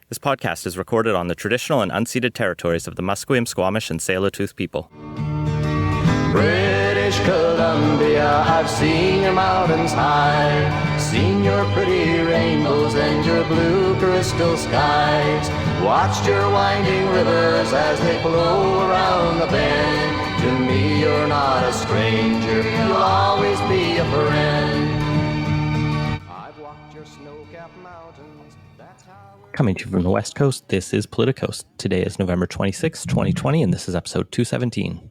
This podcast is recorded on the traditional and unceded territories of the Musqueam, Squamish, and Tsleil-Waututh people. British Columbia, I've seen your mountains high, seen your pretty rainbows and your blue crystal skies, watched your winding rivers as they flow around the bend. To me, you're not a stranger, you'll always be a friend. I've walked your snow-capped mountains, that's how... Coming to you from the West Coast, this is Politicos. Today is November 26, 2020, and this is episode 217.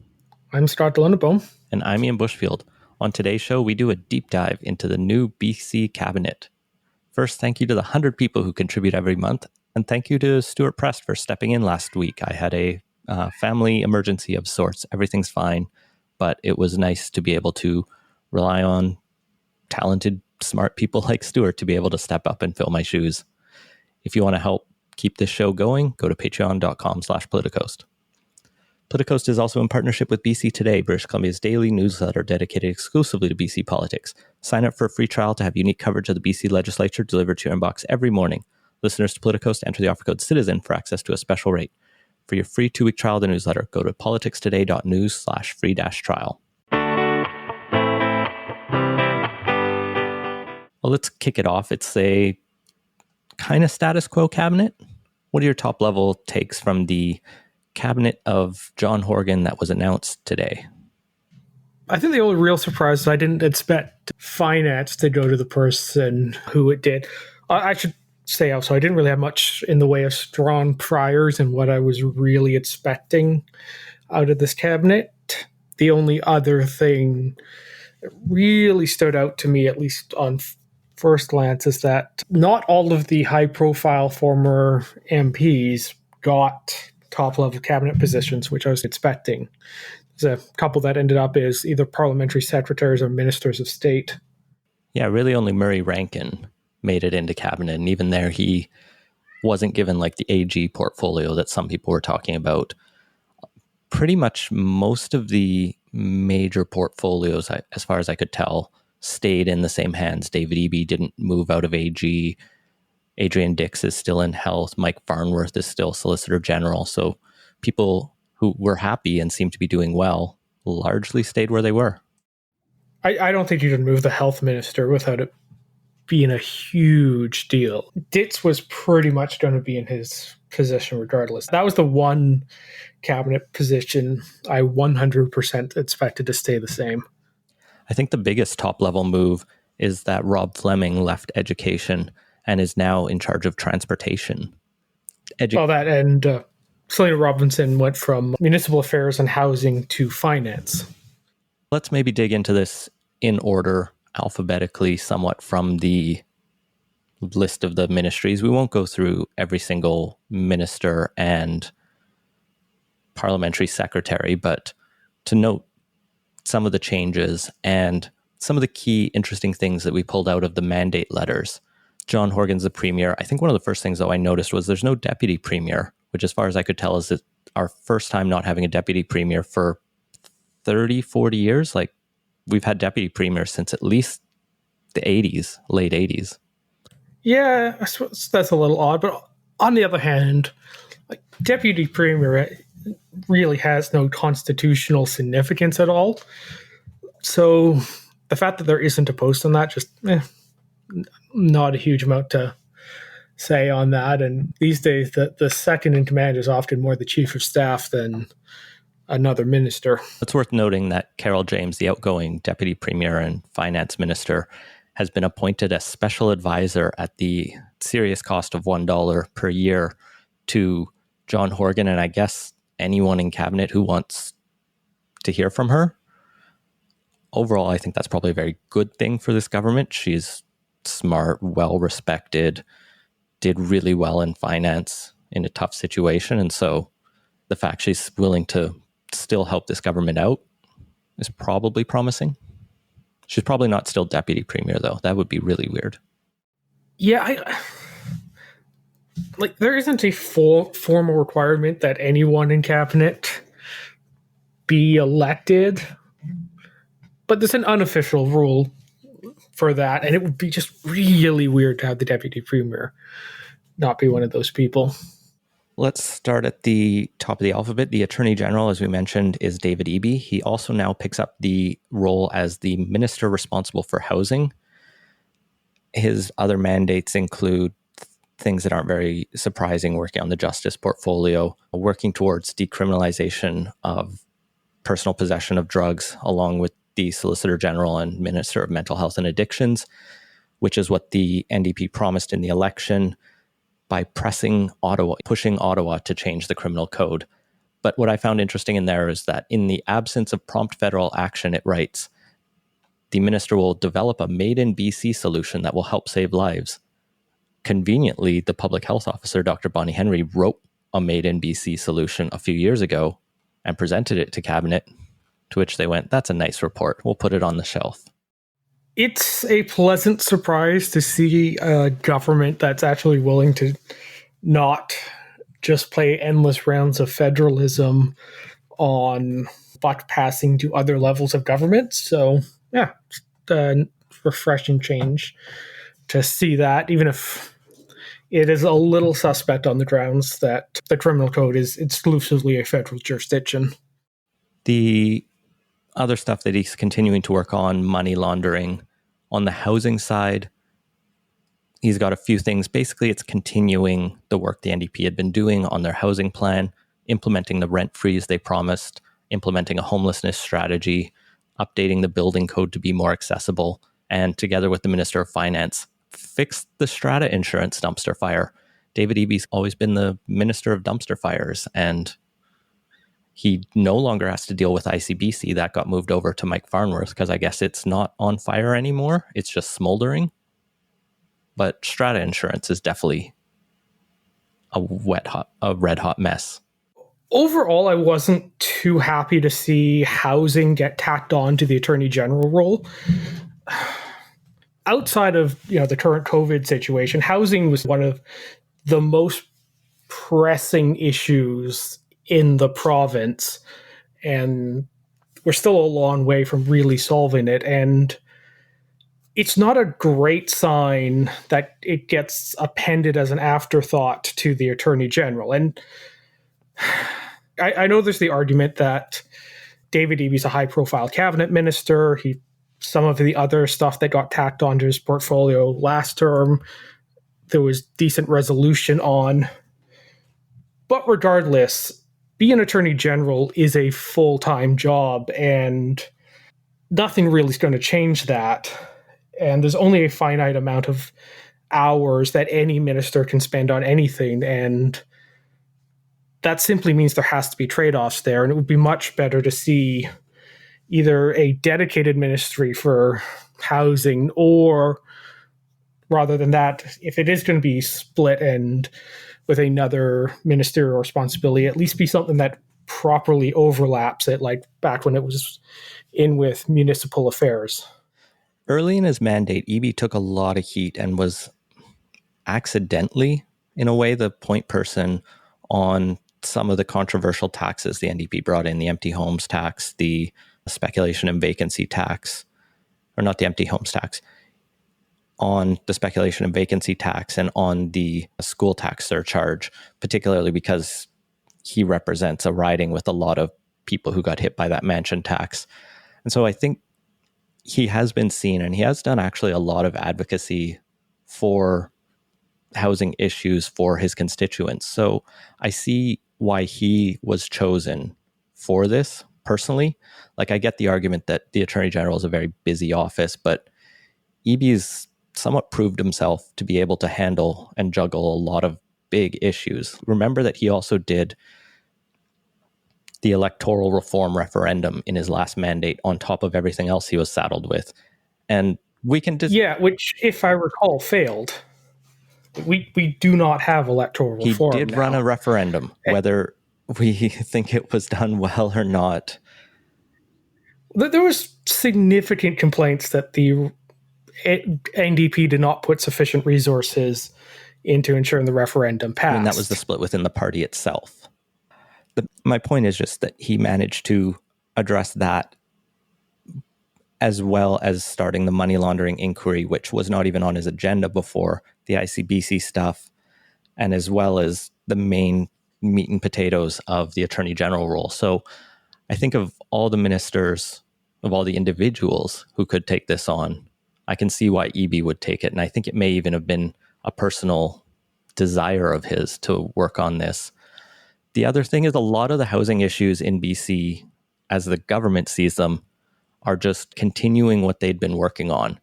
I'm Scott Delunderbaum. And I'm Ian Bushfield. On today's show, we do a deep dive into the new BC Cabinet. First, thank you to the 100 people who contribute every month, and thank you to Stuart Prest for stepping in last week. I had a family emergency of sorts. Everything's fine, but it was nice to be able to rely on talented, smart people like Stuart to be able to step up and fill my shoes. If you want to help keep this show going, go to patreon.com/Politicoast. Politicoast is also in partnership with BC Today, British Columbia's daily newsletter dedicated exclusively to BC politics. Sign up for a free trial to have unique coverage of the BC legislature delivered to your inbox every morning. Listeners to Politicoast enter the offer code CITIZEN for access to a special rate. For your free 2-week trial of the newsletter, go to politicstoday.news/free-trial. Well, let's kick it off. It's a kind of status quo cabinet. What are your top level takes from the cabinet of John Horgan that was announced today? I think the only real surprise is I didn't expect finance to go to the person who it did. I should say also, I didn't really have much in the way of strong priors and what I was really expecting out of this cabinet. The only other thing that really stood out to me, at least on first glance, is that not all of the high-profile former MPs got top-level cabinet positions, which I was expecting. There's a couple that ended up as either parliamentary secretaries or ministers of state. Yeah, really only Murray Rankin made it into cabinet, and even there he wasn't given like the AG portfolio that some people were talking about. Pretty much most of the major portfolios, as far as I could tell, stayed in the same hands. David Eby didn't move out of AG. Adrian Dix is still in health. Mike Farnworth is still Solicitor General. So people who were happy and seemed to be doing well largely stayed where they were. I don't think you can move the health minister without it being a huge deal. Dix was pretty much going to be in his position regardless. That was the one cabinet position I 100% expected to stay the same. I think the biggest top-level move is that Rob Fleming left education and is now in charge of transportation. Selena Robinson went from municipal affairs and housing to finance. Let's maybe dig into this in order, alphabetically, somewhat from the list of the ministries. We won't go through every single minister and parliamentary secretary, but to note some of the changes and some of the key interesting things that we pulled out of the mandate letters. John Horgan's the premier. I think one of the first things, though, I noticed was there's no deputy premier, which as far as I could tell is our first time not having a deputy premier for 30, 40 years. Like, we've had deputy premiers since at least the 80s, late 80s. Yeah, I suppose that's a little odd. But on the other hand, like, deputy premier really has no constitutional significance at all. So the fact that there isn't a post on that, just not a huge amount to say on that. And these days, the second in command is often more the chief of staff than another minister. It's worth noting that Carol James, the outgoing deputy premier and finance minister, has been appointed as special advisor at the serious cost of $1 per year to John Horgan, and I guess anyone in cabinet who wants to hear from her. Overall, I think that's probably a very good thing for this government. She's smart, well-respected, did really well in finance in a tough situation. And so the fact she's willing to still help this government out is probably promising. She's probably not still deputy premier, though. That would be really weird. Yeah, there isn't a formal requirement that anyone in cabinet be elected, but there's an unofficial rule for that, and it would be just really weird to have the deputy premier not be one of those people. Let's start at the top of the alphabet. The Attorney General, as we mentioned, is David Eby. He also now picks up the role as the minister responsible for housing. His other mandates include things that aren't very surprising, working on the justice portfolio, working towards decriminalization of personal possession of drugs, along with the Solicitor General and Minister of Mental Health and Addictions, which is what the NDP promised in the election by pushing Ottawa to change the criminal code. But what I found interesting in there is that in the absence of prompt federal action, it writes, the minister will develop a made in BC solution that will help save lives. Conveniently, the public health officer, Dr. Bonnie Henry, wrote a made in BC solution a few years ago and presented it to Cabinet, to which they went, that's a nice report. We'll put it on the shelf. It's a pleasant surprise to see a government that's actually willing to not just play endless rounds of federalism on buck passing to other levels of government. So, yeah, it's a refreshing change to see that, even if it is a little suspect on the grounds that the criminal code is exclusively a federal jurisdiction. The other stuff that he's continuing to work on, money laundering. On the housing side, he's got a few things. Basically, it's continuing the work the NDP had been doing on their housing plan, implementing the rent freeze they promised, implementing a homelessness strategy, updating the building code to be more accessible, and together with the Minister of Finance, fix the Strata Insurance dumpster fire. David Eby's always been the Minister of Dumpster Fires, and he no longer has to deal with ICBC. That got moved over to Mike Farnworth because I guess it's not on fire anymore. It's just smoldering. But Strata Insurance is definitely a red hot mess. Overall, I wasn't too happy to see housing get tacked on to the Attorney General role. Outside of the current COVID situation, housing was one of the most pressing issues in the province, and we're still a long way from really solving it. And it's not a great sign that it gets appended as an afterthought to the Attorney General. And I know there's the argument that David Eby's a high-profile cabinet minister. Some of the other stuff that got tacked onto his portfolio last term, there was decent resolution on. But regardless, being Attorney General is a full-time job, and nothing really is going to change that. And there's only a finite amount of hours that any minister can spend on anything, and that simply means there has to be trade-offs there, and it would be much better to see either a dedicated ministry for housing, or rather than that, if it is going to be split and with another ministerial responsibility, at least be something that properly overlaps it, like back when it was in with municipal affairs. Early in his mandate, Eby took a lot of heat and was accidentally, in a way, the point person on some of the controversial taxes the NDP brought in, the empty homes tax, the speculation and vacancy tax, or not the empty homes tax, on the speculation and vacancy tax and on the school tax surcharge, particularly because he represents a riding with a lot of people who got hit by that mansion tax. And so I think he has been seen, and he has done actually a lot of advocacy for housing issues for his constituents. So I see why he was chosen for this personally. Like, I get the argument that the Attorney General is a very busy office, but Eby's somewhat proved himself to be able to handle and juggle a lot of big issues. Remember that he also did the electoral reform referendum in his last mandate on top of everything else he was saddled with. And we can just... Yeah, which, if I recall, failed. We do not have electoral reform. He did run a referendum, whether we think it was done well or not. There was significant complaints that the NDP did not put sufficient resources into ensuring the referendum passed. And that was the split within the party itself. My point is just that he managed to address that, as well as starting the money laundering inquiry, which was not even on his agenda before, the ICBC stuff, and as well as the main meat and potatoes of the Attorney General role. So I think of all the ministers, of all the individuals who could take this on, I can see why EB would take it. And I think it may even have been a personal desire of his to work on this. The other thing is a lot of the housing issues in BC, as the government sees them, are just continuing what they'd been working on.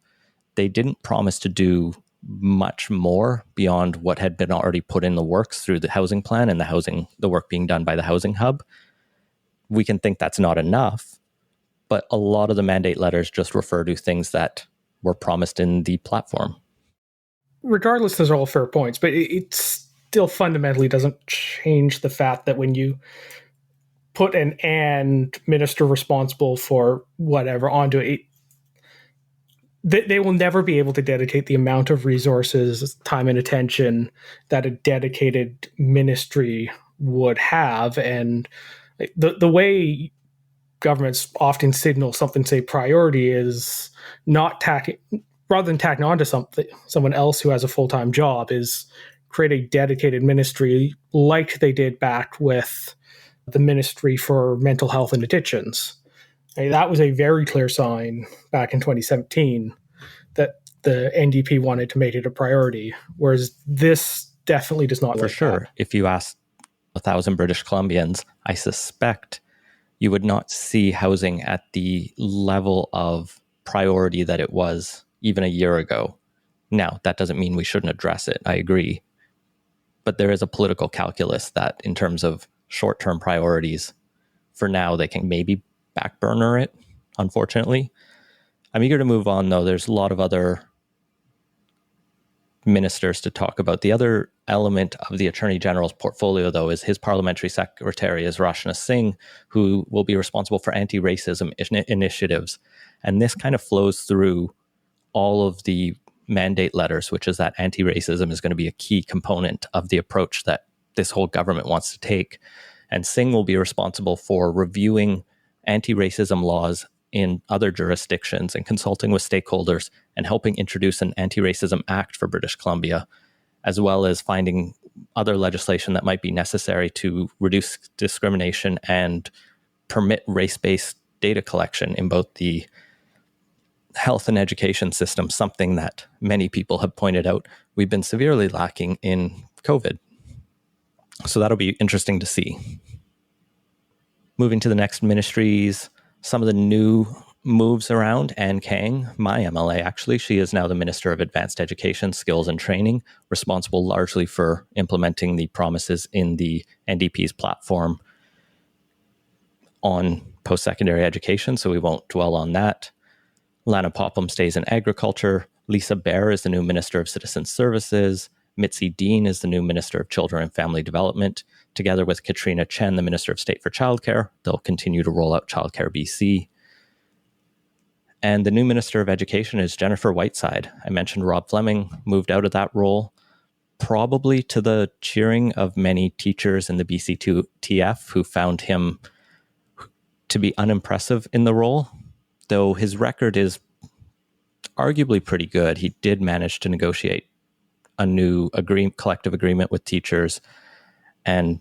They didn't promise to do much more beyond what had been already put in the works through the housing plan and the work being done by the housing hub. We can think that's not enough, but a lot of the mandate letters just refer to things that were promised in the platform. Regardless, those are all fair points, but it still fundamentally doesn't change the fact that when you put an and minister responsible for whatever onto it, they will never be able to dedicate the amount of resources, time, and attention that a dedicated ministry would have. And the way governments often signal something, say priority, is not rather than tacking on to someone else who has a full-time job, is create a dedicated ministry like they did back with the Ministry for Mental Health and Addictions. That was a very clear sign back in 2017 that the NDP wanted to make it a priority, whereas this definitely does not. For sure. That. If you ask 1,000 British Columbians, I suspect you would not see housing at the level of priority that it was even a year ago. Now, that doesn't mean we shouldn't address it. I agree. But there is a political calculus that in terms of short-term priorities, for now, they can maybe backburner it, unfortunately. I'm eager to move on, though. There's a lot of other ministers to talk about. The other element of the Attorney General's portfolio, though, is his parliamentary secretary is Rashna Singh, who will be responsible for anti-racism initiatives. And this kind of flows through all of the mandate letters, which is that anti-racism is going to be a key component of the approach that this whole government wants to take. And Singh will be responsible for reviewing anti-racism laws in other jurisdictions and consulting with stakeholders and helping introduce an anti-racism act for British Columbia, as well as finding other legislation that might be necessary to reduce discrimination and permit race-based data collection in both the health and education system, something that many people have pointed out we've been severely lacking in COVID. So that'll be interesting to see. Moving to the next ministries, some of the new moves around. Anne Kang, my MLA actually, she is now the Minister of Advanced Education, Skills and Training, responsible largely for implementing the promises in the NDP's platform on post-secondary education, so we won't dwell on that. Lana Popham stays in agriculture. Lisa Baer is the new Minister of Citizen Services. Mitzi Dean is the new Minister of Children and Family Development. Together with Katrina Chen, the Minister of State for Childcare, they'll continue to roll out Childcare BC. And the new Minister of Education is Jennifer Whiteside. I mentioned Rob Fleming moved out of that role, probably to the cheering of many teachers in the BCTF who found him to be unimpressive in the role. Though his record is arguably pretty good, he did manage to negotiate a new collective agreement with teachers. And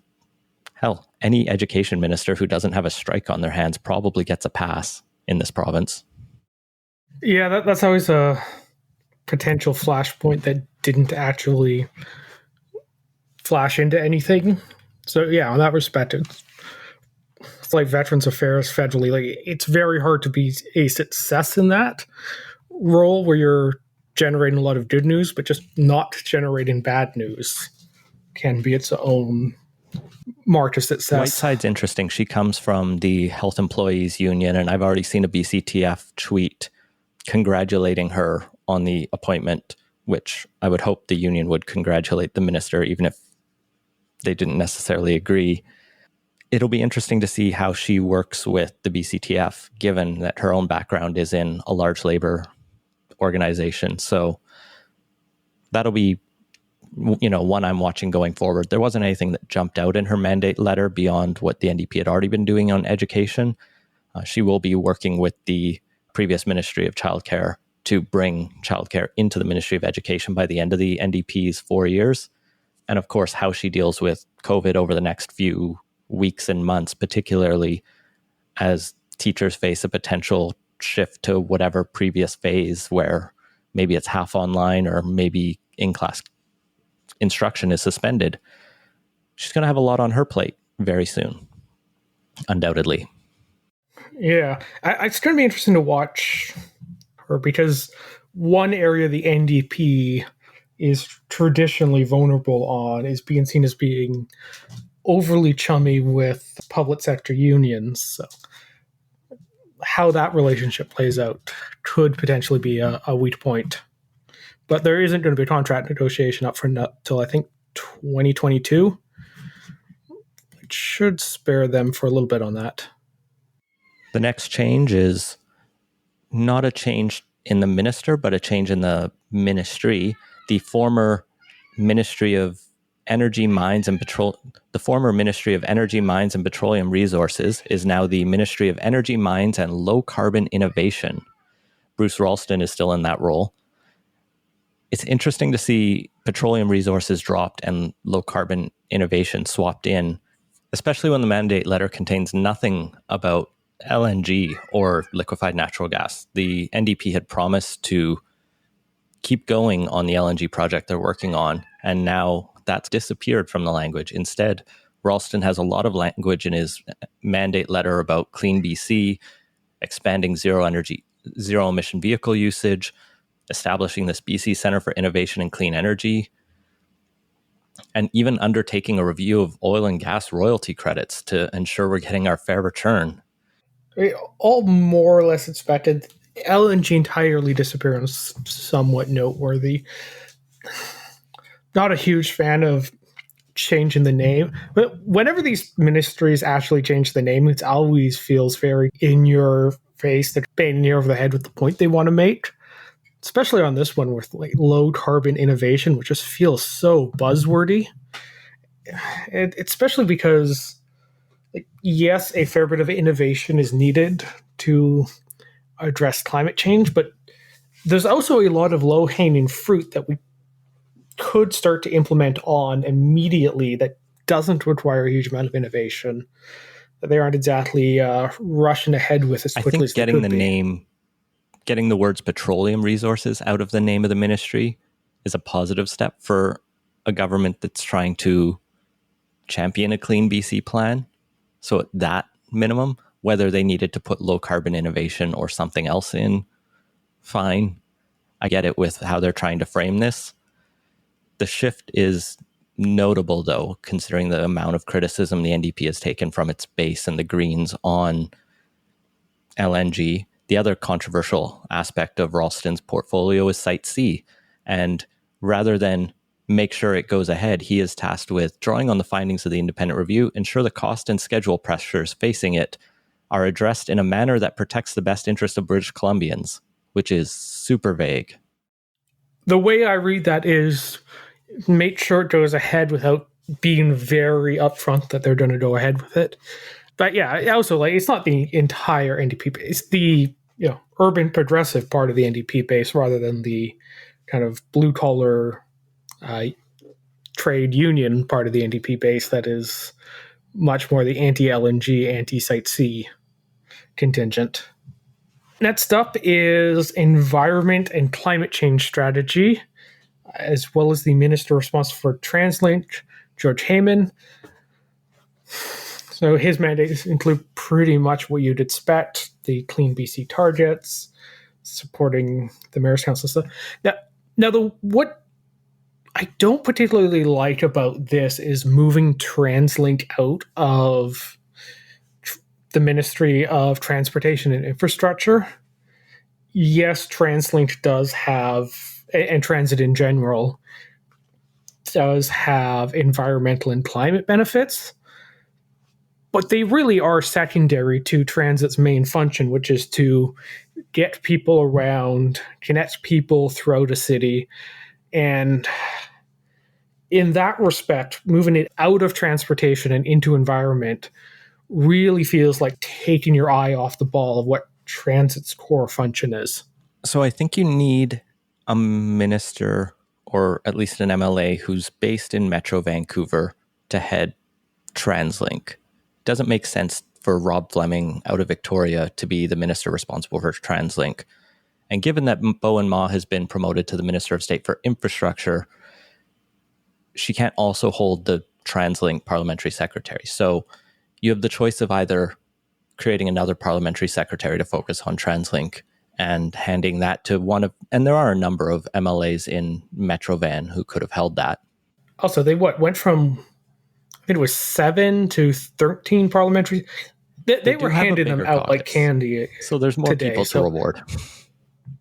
hell, any education minister who doesn't have a strike on their hands probably gets a pass in this province. Yeah, that's always a potential flashpoint that didn't actually flash into anything. So yeah, in that respect, it's like Veterans Affairs federally. Like, it's very hard to be a success in that role where you're generating a lot of good news, but just not generating bad news can be its own mark of success. Whiteside's interesting. She comes from the Health Employees Union, and I've already seen a BCTF tweet congratulating her on the appointment, which I would hope the union would congratulate the minister, even if they didn't necessarily agree. It'll be interesting to see how she works with the BCTF, given that her own background is in a large labor organization. So that'll be, one I'm watching going forward. There wasn't anything that jumped out in her mandate letter beyond what the NDP had already been doing on education. She will be working with the previous Ministry of Childcare to bring childcare into the Ministry of Education by the end of the NDP's 4 years. And of course, how she deals with COVID over the next few weeks and months, particularly as teachers face a potential shift to whatever previous phase where maybe it's half online or maybe in-class instruction is suspended. She's going to have a lot on her plate very soon, undoubtedly. Yeah, it's going to be interesting to watch her because one area the NDP is traditionally vulnerable on is being seen as being overly chummy with public sector unions. So how that relationship plays out could potentially be a weak point. But there isn't going to be a contract negotiation up for till I think 2022. It should spare them for a little bit on that. The next change is not a change in the minister, but a change in the ministry. The former Ministry of Energy, Mines and the former Ministry of Energy, Mines and Petroleum Resources is now the Ministry of Energy, Mines and Low Carbon Innovation. Bruce Ralston is still in that role. It's interesting to see petroleum resources dropped and low carbon innovation swapped in, especially when the mandate letter contains nothing about LNG or liquefied natural gas. The NDP had promised to keep going on the LNG project they're working on, and now that's disappeared from the language. Instead, Ralston has a lot of language in his mandate letter about clean BC, expanding zero emission vehicle usage, establishing this BC Centre for Innovation and Clean Energy, and even undertaking a review of oil and gas royalty credits to ensure we're getting our fair return. All more or less expected. LNG entirely disappearing is somewhat noteworthy. Not a huge fan of changing the name, but whenever these ministries actually change the name, it always feels very in your face. They're banging you over the head with the point they want to make, especially on this one with like low carbon innovation, which just feels so buzzwordy. Especially because, like, yes, a fair bit of innovation is needed to address climate change, but there's also a lot of low-hanging fruit that we could start to implement on immediately that doesn't require a huge amount of innovation, that they aren't exactly rushing ahead with as quickly as they could be. Getting the words petroleum resources out of the name of the ministry is a positive step for a government that's trying to champion a clean BC plan. So at that minimum, whether they needed to put low carbon innovation or something else in, fine. I get it with how they're trying to frame this. The shift is notable, though, considering the amount of criticism the NDP has taken from its base and the Greens on LNG. The other controversial aspect of Ralston's portfolio is Site C. And rather than make sure it goes ahead, he is tasked with drawing on the findings of the independent review, ensure the cost and schedule pressures facing it are addressed in a manner that protects the best interest of British Columbians, which is super vague. The way I read that is make sure it goes ahead without being very upfront that they're going to go ahead with it. But yeah, also, like, it's not the entire NDP base. It's the urban progressive part of the NDP base rather than the kind of blue collar trade union part of the NDP base that is much more the anti-LNG, anti-Site C contingent. Next up is environment and climate change strategy, as well as the minister responsible for TransLink, George Heyman. So his mandates include pretty much what you'd expect: the Clean BC targets, supporting the Mayor's Council stuff. Now, what I don't particularly like about this is moving TransLink out of the Ministry of Transportation and Infrastructure. Yes, TransLink does have, and transit in general, does have environmental and climate benefits, but they really are secondary to transit's main function, which is to get people around, connect people throughout a city. And in that respect, moving it out of transportation and into environment really feels like taking your eye off the ball of what transit's core function is. So I think you need a minister or at least an MLA who's based in Metro Vancouver to head TransLink. Doesn't make sense for Rob Fleming out of Victoria to be the minister responsible for TransLink. And given that Bowen Ma has been promoted to the Minister of State for Infrastructure, she can't also hold the TransLink parliamentary secretary. So you have the choice of either creating another parliamentary secretary to focus on TransLink and handing that to one of, and there are a number of MLAs in Metro Van who could have held that. Also, they went from, I think it was 7 to 13 parliamentary. They were handing them out like candy. So there's more today, people to reward.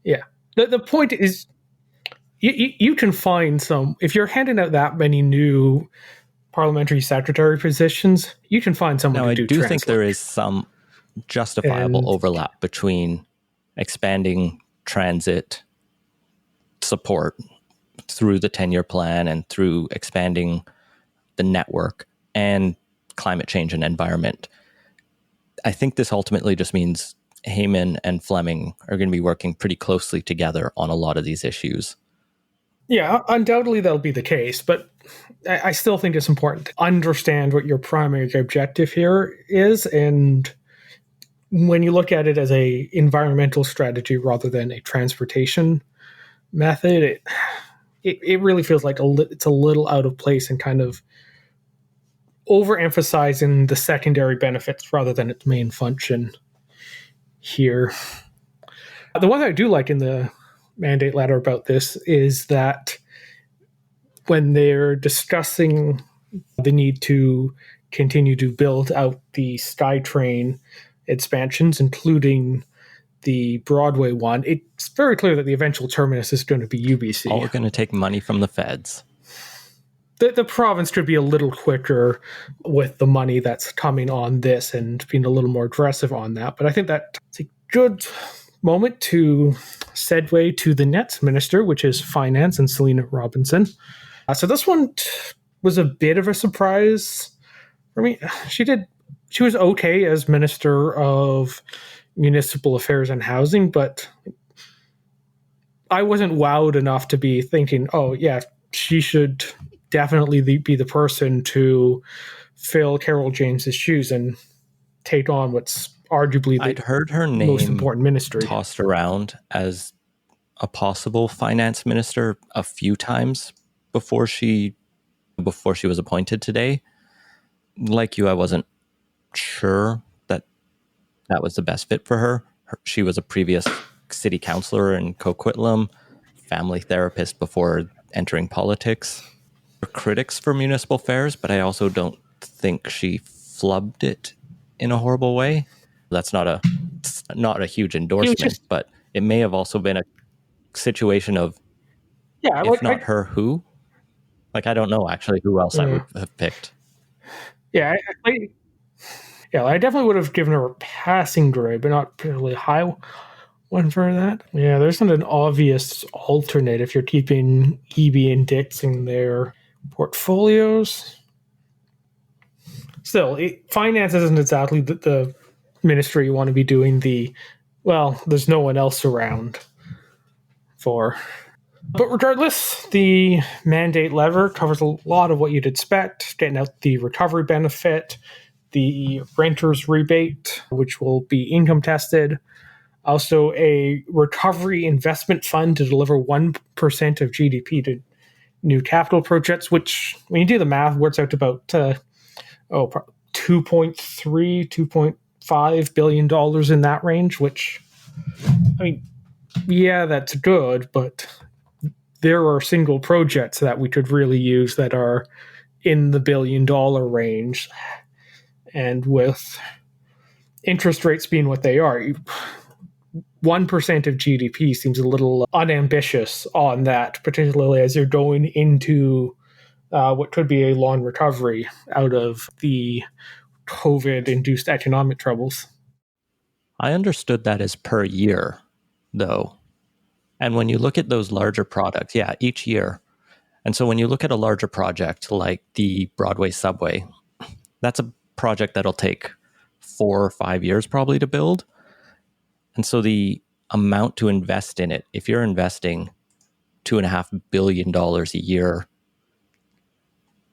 Yeah. The point is, you can find some, if you're handing out that many new parliamentary secretary positions, you can find someone to do I do think there is some justifiable overlap between expanding transit support through the 10-year plan and through expanding the network and climate change and environment. I think this ultimately just means Heyman and Fleming are going to be working pretty closely together on a lot of these issues. Yeah, undoubtedly that'll be the case, but I still think it's important to understand what your primary objective here is, and when you look at it as a environmental strategy rather than a transportation method, it really feels like it's a little out of place and kind of overemphasizing the secondary benefits rather than its main function here. The one that I do like in the mandate letter about this is that when they're discussing the need to continue to build out the SkyTrain expansions, including the Broadway one, it's very clear that the eventual terminus is going to be UBC. All going to take money from the feds. The province could be a little quicker with the money that's coming on this and being a little more aggressive on that. But I think that's a good moment to segue to the next minister, which is Finance, and Selena Robinson. So this one was a bit of a surprise for me. She was okay as Minister of Municipal Affairs and Housing, but I wasn't wowed enough to be thinking, oh yeah, she should definitely be the person to fill Carol James's shoes and take on what's arguably I'd heard her name most important ministry tossed around as a possible finance minister a few times before she was appointed today. Like you, I wasn't sure that was the best fit for her. She was a previous city councillor in Coquitlam, family therapist before entering politics. Critics for municipal affairs, but I also don't think she flubbed it in a horrible way. That's not a huge endorsement, but it may have also been a situation of, if not her, who? Like, I don't know actually who else I would have picked. Yeah, I definitely would have given her a passing grade, but not particularly high one for that. Yeah, there isn't an obvious alternate if you're keeping EB and Dix in their portfolios. Still, finance isn't exactly the ministry you want to be doing there's no one else around for. But regardless, the mandate lever covers a lot of what you'd expect, getting out the recovery benefit, the renter's rebate, which will be income tested, also a recovery investment fund to deliver 1% of GDP to new capital projects, which when you do the math works out to about 2.5 billion dollars in that range, which, I mean, yeah, that's good, but there are single projects that we could really use that are in the $1 billion range. And with interest rates being what they are, 1% of GDP seems a little unambitious on that, particularly as you're going into what could be a long recovery out of the COVID-induced economic troubles. I understood that as per year, though. And when you look at those larger products, each year. And so when you look at a larger project like the Broadway subway, that's a project that'll take 4 or 5 years probably to build. And so the amount to invest in it, if you're investing $2.5 billion a year,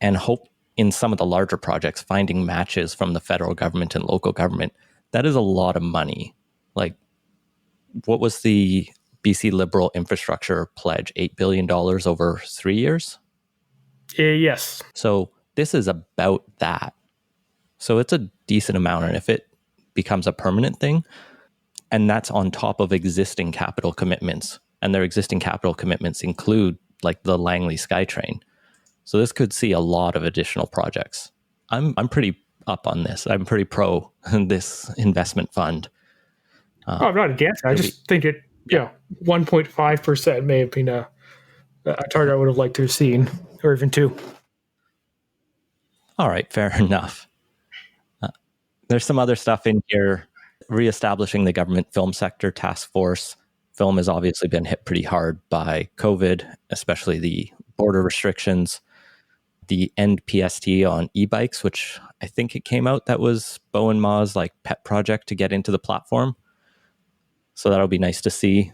and hope in some of the larger projects, finding matches from the federal government and local government, that is a lot of money. Like, what was the BC Liberal infrastructure pledge? $8 billion over 3 years? Yes. So this is about that. So it's a decent amount. And if it becomes a permanent thing, and that's on top of existing capital commitments, and their existing capital commitments include like the Langley SkyTrain. So this could see a lot of additional projects. I'm pretty up on this. I'm pretty pro this investment fund. I'm not against it. I just think it, 1.5% may have been a target I would have liked to have seen, or even 2. All right, fair enough. There's some other stuff in here. Reestablishing the government film sector task force. Film has obviously been hit pretty hard by COVID, especially the border restrictions. The NPST on e-bikes, which I think it came out that was Bo and Ma's like pet project to get into the platform. So that'll be nice to see.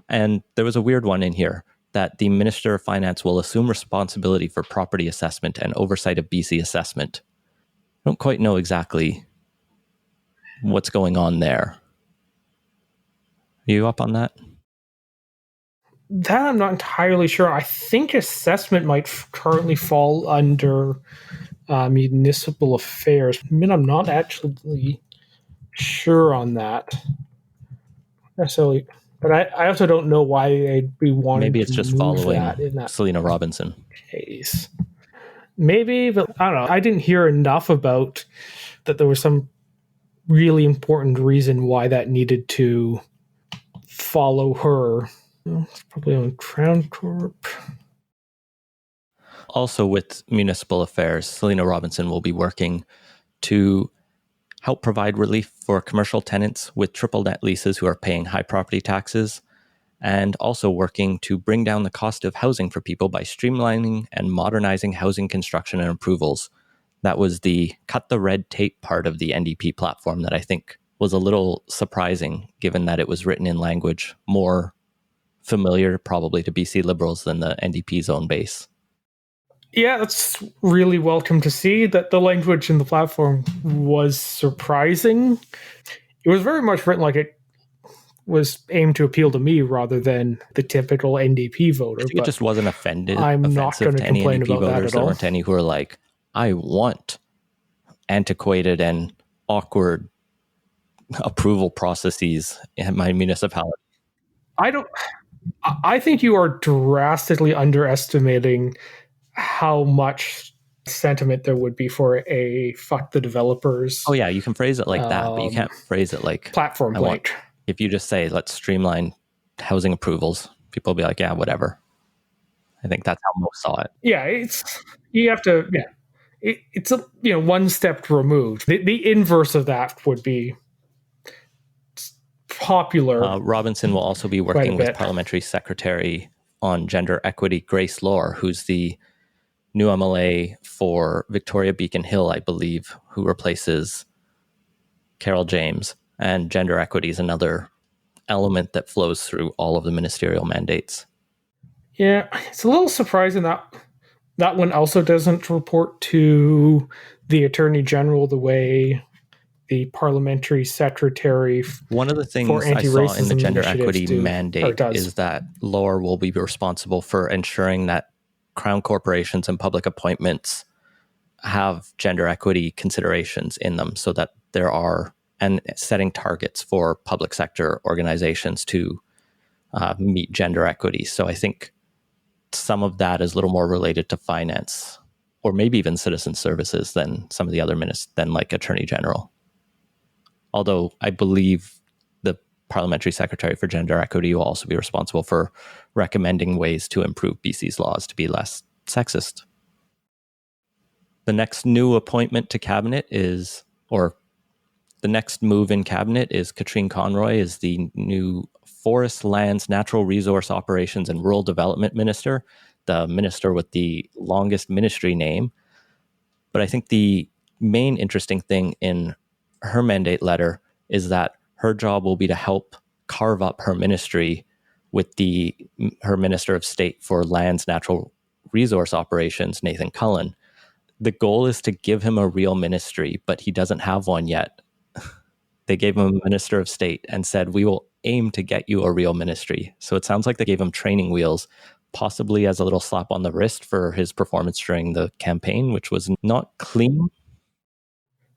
And there was a weird one in here that the Minister of Finance will assume responsibility for property assessment and oversight of BC assessment. I don't quite know exactly what's going on there. Are you up on that? That I'm not entirely sure. I think assessment might currently fall under municipal affairs. I mean, I'm not actually sure on that necessarily, but I also don't know why they'd be wanting. Maybe it's to just move following that in that Selena Robinson case. Maybe, but I don't know. I didn't hear enough about that. There was some really important reason why that needed to follow her. Well, it's probably on Crown Corp. Also with municipal affairs, Selena Robinson will be working to help provide relief for commercial tenants with triple net leases who are paying high property taxes, and also working to bring down the cost of housing for people by streamlining and modernizing housing construction and approvals. That was the cut the red tape part of the NDP platform that I think was a little surprising, given that it was written in language more familiar probably to BC Liberals than the NDP's own base. Yeah, that's really welcome to see that the language in the platform was surprising. It was very much written like it was aimed to appeal to me rather than the typical NDP voter. I think it just wasn't offensive I'm not going to to any complain NDP about that voters. at There all. weren't any who were like, I want antiquated and awkward approval processes in my municipality. I think you are drastically underestimating how much sentiment there would be for a fuck the developers. Oh yeah, you can phrase it like that, but you can't phrase it like platform blank. If you just say, let's streamline housing approvals, people will be like, yeah, whatever. I think that's how most saw it. Yeah, it's a one step removed. The inverse of that would be popular. Robinson will also be working with Parliamentary Secretary on Gender Equity, Grace Lohr, who's the new MLA for Victoria Beacon Hill, I believe, who replaces Carol James. And gender equity is another element that flows through all of the ministerial mandates. Yeah, it's a little surprising that that one also doesn't report to the Attorney General the way the Parliamentary Secretary. One of the things I saw in the gender equity mandate is that Lohr will be responsible for ensuring that Crown corporations and public appointments have gender equity considerations in them, so that there are, and setting targets for public sector organizations to meet gender equity. So I think some of that is a little more related to finance, or maybe even citizen services, than some of the other ministers, than like Attorney General. Although I believe the Parliamentary Secretary for Gender Equity will also be responsible for recommending ways to improve BC's laws to be less sexist. The next new appointment to cabinet is, or the next move in cabinet is Katrine Conroy is the new Forest, Lands, Natural Resource Operations and Rural Development Minister, the minister with the longest ministry name. But I think the main interesting thing in her mandate letter is that her job will be to help carve up her ministry with her Minister of State for Lands, Natural Resource Operations, Nathan Cullen. The goal is to give him a real ministry, but he doesn't have one yet. They gave him a Minister of State and said, we will aim to get you a real ministry. So it sounds like they gave him training wheels, possibly as a little slap on the wrist for his performance during the campaign, which was not clean.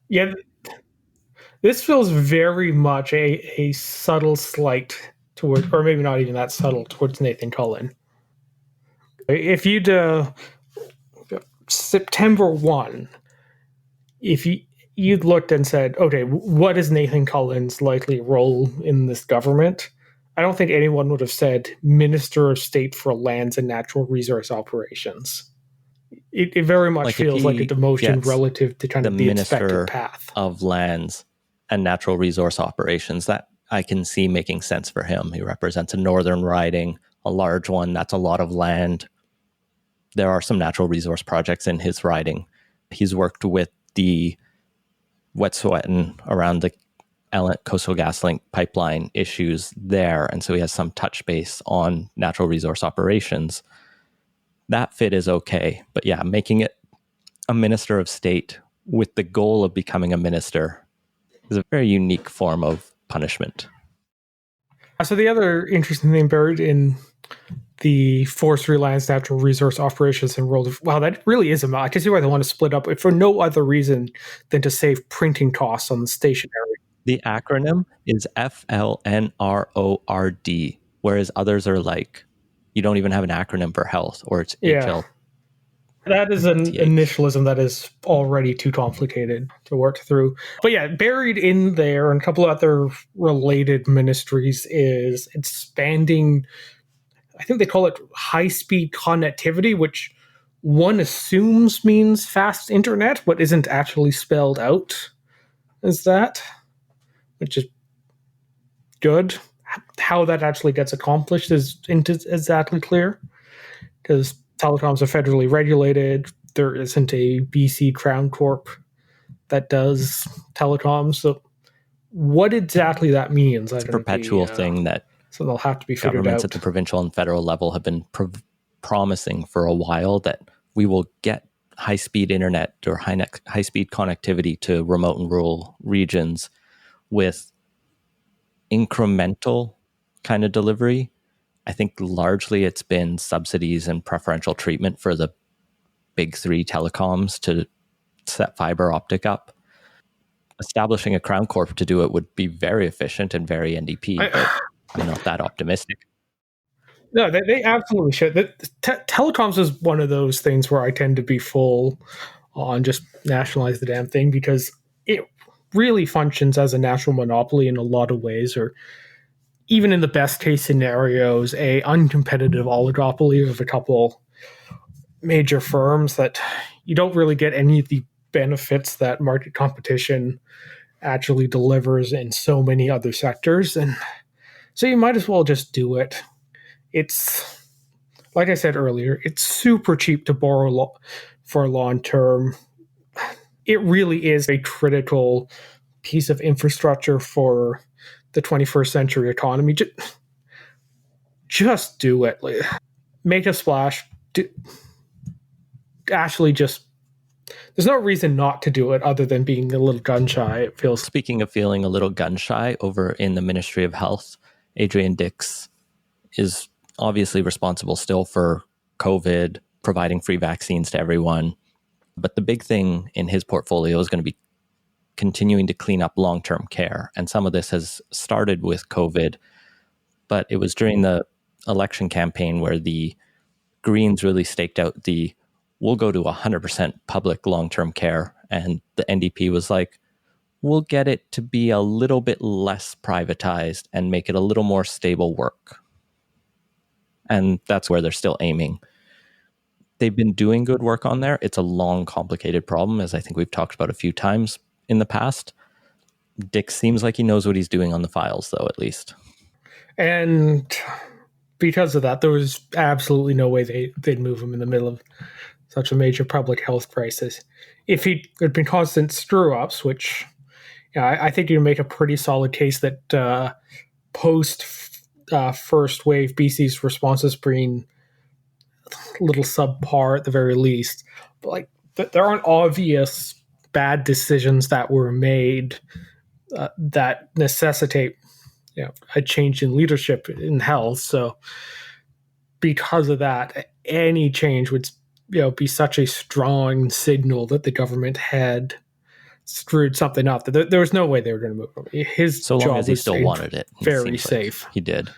Yeah, this feels very much a subtle slight toward, or maybe not even that subtle, towards Nathan Cullen. If you'd September 1, if you'd looked and said, okay, what is Nathan Cullen's likely role in this government? I don't think anyone would have said Minister of State for Lands and Natural Resource Operations. It very much feels like a demotion relative to kind of the expected path of Lands and Natural Resource Operations. That I can see making sense for him. He represents a northern riding, a large one. That's a lot of land. There are some natural resource projects in his riding. He's worked with the Wet'suwet'en around the Coastal GasLink pipeline issues there, and so he has some touch base on natural resource operations. That fit is okay, but yeah, making it a Minister of State with the goal of becoming a minister is a very unique form of punishment. So the other interesting thing buried in the forestry, lands, natural resource operations and world of, wow, that really is I can see why they want to split up for no other reason than to save printing costs on the stationery. The acronym is FLNRORD, whereas others are like, you don't even have an acronym for health, or it's HL. That is an initialism that is already too complicated to work through. But yeah, buried in there and a couple of other related ministries is expanding, I think they call it high-speed connectivity, which one assumes means fast internet, but isn't actually spelled out as that, which is good. How that actually gets accomplished isn't exactly clear, because telecoms are federally regulated. There isn't a BC Crown Corp that does telecoms. So what exactly that means, it's a perpetual thing that so they'll have to be figured governments out. At the provincial and federal level have been promising for a while that we will get high-speed internet or high-speed connectivity to remote and rural regions with incremental kind of delivery. I think largely it's been subsidies and preferential treatment for the big three telecoms to set fiber optic up. Establishing a Crown Corp to do it would be very efficient and very NDP, but I'm not that optimistic. No, they absolutely should. Telecoms is one of those things where I tend to be full on just nationalize the damn thing, because it really functions as a national monopoly in a lot of ways, or even in the best case scenarios, a uncompetitive oligopoly of a couple major firms that you don't really get any of the benefits that market competition actually delivers in so many other sectors. And so you might as well just do it. It's, like I said earlier, it's super cheap to borrow for long term. It really is a critical piece of infrastructure for the 21st century economy. Just do it. Make a splash. Actually, just, there's no reason not to do it other than being a little gun shy. It feels. Speaking of feeling a little gun shy, over in the Ministry of Health, Adrian Dix is obviously responsible still for COVID, providing free vaccines to everyone. But the big thing in his portfolio is going to be continuing to clean up long-term care. And some of this has started with COVID, but it was during the election campaign where the Greens really staked out we'll go to 100% public long-term care. And the NDP was like, we'll get it to be a little bit less privatized and make it a little more stable work. And that's where they're still aiming. They've been doing good work on there. It's a long, complicated problem, as I think we've talked about a few times in the past. Dick seems like he knows what he's doing on the files, though, at least. And because of that, there was absolutely no way they'd move him in the middle of such a major public health crisis. If there'd been constant screw-ups, which I think you make a pretty solid case that post first wave, BC's response has been a little subpar at the very least. But like, there aren't obvious bad decisions that were made that necessitate a change in leadership in health. So because of that, any change would be such a strong signal that the government had screwed something up. There was no way they were going to move him. His So long job as he was still wanted it. very safe. Like he did.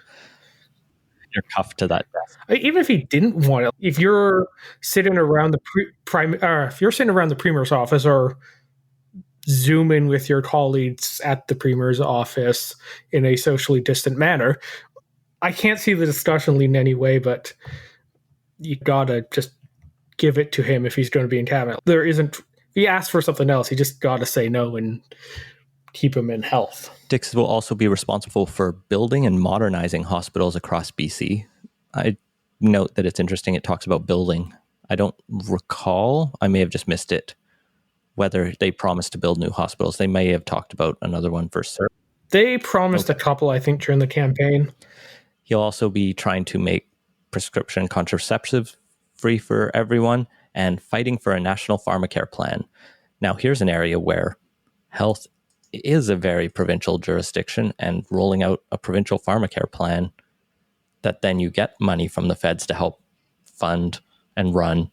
You're cuffed to that desk. Even if he didn't want it, if you're sitting around the if you're sitting around the premier's office or Zoom in with your colleagues at the premier's office in a socially distant manner, I can't see the discussion leading any way, but you gotta just give it to him if he's going to be in cabinet. There isn't, if he asks for something else, you just gotta say no and keep him in health. Dix will also be responsible for building and modernizing hospitals across BC. I note that it's interesting it talks about building. I don't recall, I may have just missed it, whether they promised to build new hospitals. They may have talked about another one for CERP. They promised a couple, I think, during the campaign. He'll also be trying to make prescription contraceptives free for everyone and fighting for a national pharmacare plan. Now, here's an area where health is a very provincial jurisdiction, and rolling out a provincial pharmacare plan that then you get money from the feds to help fund and run.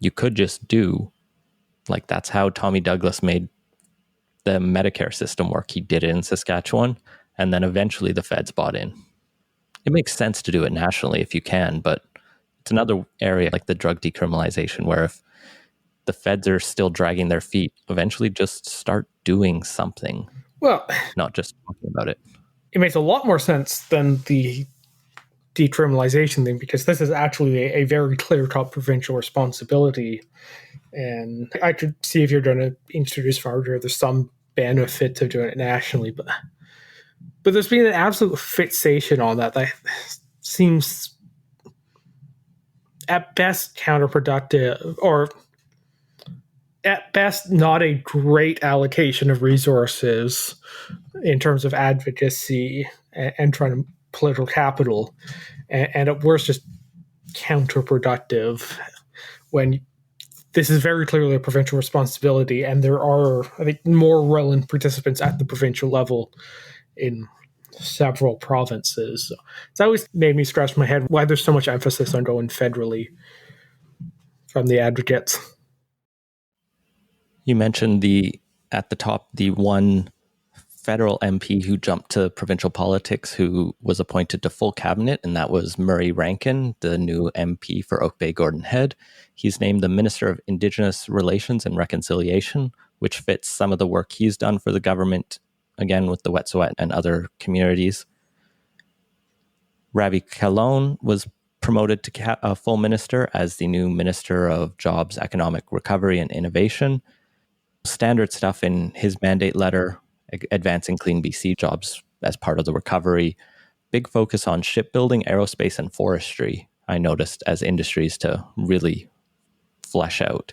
You could just do, like, that's how Tommy Douglas made the Medicare system work. He did it in Saskatchewan, and then eventually the feds bought in. It makes sense to do it nationally if you can, but it's another area like the drug decriminalization where if the feds are still dragging their feet, eventually just start doing something. Well, not just talking about it. It makes a lot more sense than the decriminalization thing, because this is actually a very clear-cut provincial responsibility. And I could see if you're going to introduce pharmacare, there's some benefit to doing it nationally, but there's been an absolute fixation on that seems at best counterproductive, or at best not a great allocation of resources in terms of advocacy and trying to political capital, and at worst just counterproductive when this is very clearly a provincial responsibility, and there are, I think, more relevant participants at the provincial level in several provinces. So it's always made me scratch my head why there's so much emphasis on going federally from the advocates. You mentioned at the top, the one federal MP who jumped to provincial politics who was appointed to full cabinet, and that was Murray Rankin, the new MP for Oak Bay Gordon Head. He's named the Minister of Indigenous Relations and Reconciliation, which fits some of the work he's done for the government, again with the Wet'suwet'en and other communities. Ravi Kahlon was promoted to a full minister as the new Minister of Jobs, Economic Recovery and Innovation. Standard stuff in his mandate letter, advancing clean BC jobs as part of the recovery. Big focus on shipbuilding, aerospace, and forestry, I noticed, as industries to really flesh out,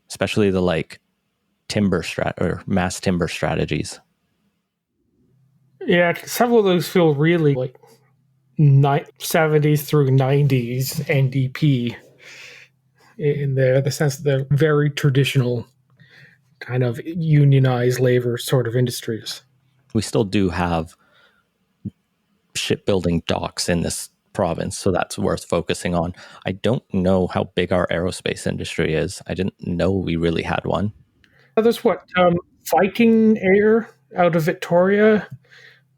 especially the timber or mass timber strategies. Yeah, several of those feel really like 70s through 90s NDP in the sense that they're very traditional kind of unionized labor sort of industries. We still do have shipbuilding docks in this province, so that's worth focusing on. I don't know how big our aerospace industry is. I didn't know we really had one. There's Viking Air out of Victoria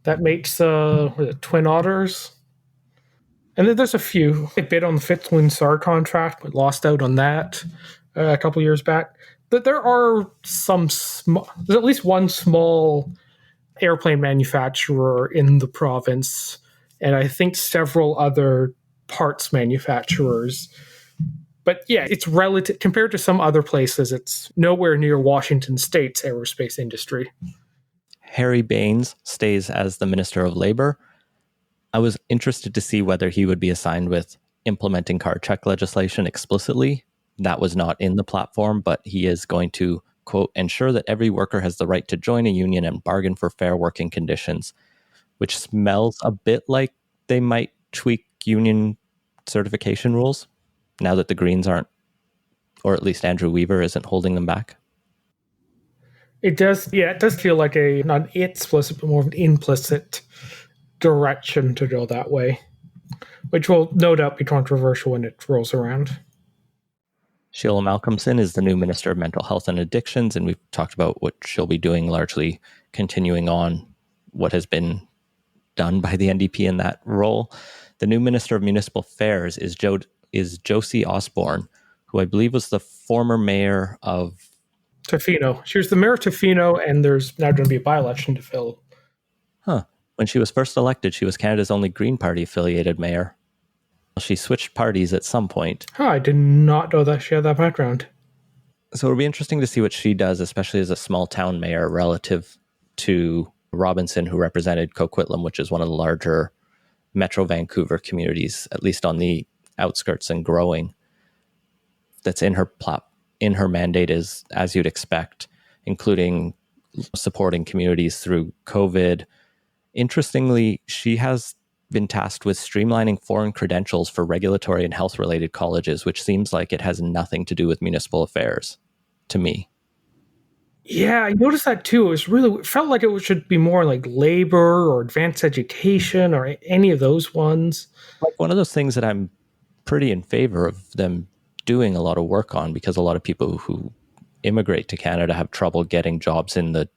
that makes Twin Otters. And then there's a few. They bid on the Fitzwin SAR contract, but lost out on that a couple years back. But there are there's at least one small airplane manufacturer in the province, and I think several other parts manufacturers. But yeah, it's relative compared to some other places. It's nowhere near Washington State's aerospace industry. Harry Baines stays as the Minister of Labor. I was interested to see whether he would be assigned with implementing card check legislation explicitly. That was not in the platform, but he is going to, quote, ensure that every worker has the right to join a union and bargain for fair working conditions, which smells a bit like they might tweak union certification rules now that the Greens aren't, or at least Andrew Weaver isn't holding them back. It does feel like a not explicit, but more of an implicit direction to go that way, which will no doubt be controversial when it rolls around. Sheila Malcolmson is the new Minister of Mental Health and Addictions, and we've talked about what she'll be doing, largely continuing on what has been done by the NDP in that role. The new Minister of Municipal Affairs is Josie Osborne, who I believe was the former mayor of Tofino. She was the mayor of Tofino, and there's now going to be a by-election to fill. When she was first elected, she was Canada's only Green Party affiliated mayor. She switched parties at some point. I did not know that she had that background. So it'll be interesting to see what she does, especially as a small town mayor relative to Robinson, who represented Coquitlam, which is one of the larger Metro Vancouver communities, at least on the outskirts and growing. That's in her mandate is, as you'd expect, including supporting communities through COVID. Interestingly, she has been tasked with streamlining foreign credentials for regulatory and health-related colleges, which seems like it has nothing to do with municipal affairs to me. Yeah, I noticed that too. It felt like it should be more like labor or advanced education or any of those ones. Like one of those things that I'm pretty in favor of them doing a lot of work on, because a lot of people who immigrate to Canada have trouble getting jobs in the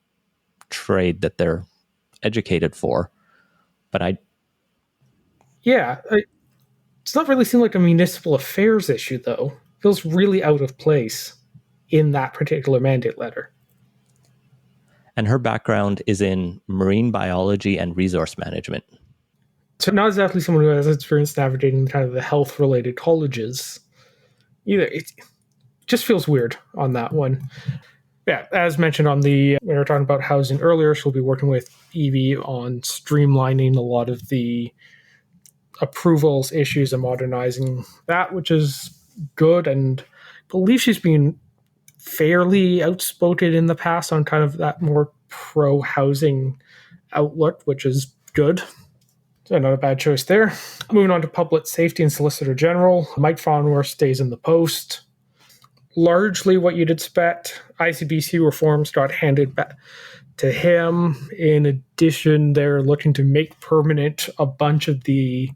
trade that they're educated for. But it's not really seem like a municipal affairs issue, though. It feels really out of place in that particular mandate letter. And her background is in marine biology and resource management. So not exactly someone who has experience navigating kind of the health-related colleges either. It just feels weird on that one. Yeah, as mentioned when we were talking about housing earlier, she'll be working with Evie on streamlining a lot of the approvals issues and modernizing that, which is good. And I believe she's been fairly outspoken in the past on kind of that more pro-housing outlook, which is good. So not a bad choice there. Moving on to public safety and Solicitor General, Mike Farnworth stays in the post. Largely what you'd expect. ICBC reforms got handed back to him. In addition, they're looking to make permanent a bunch of the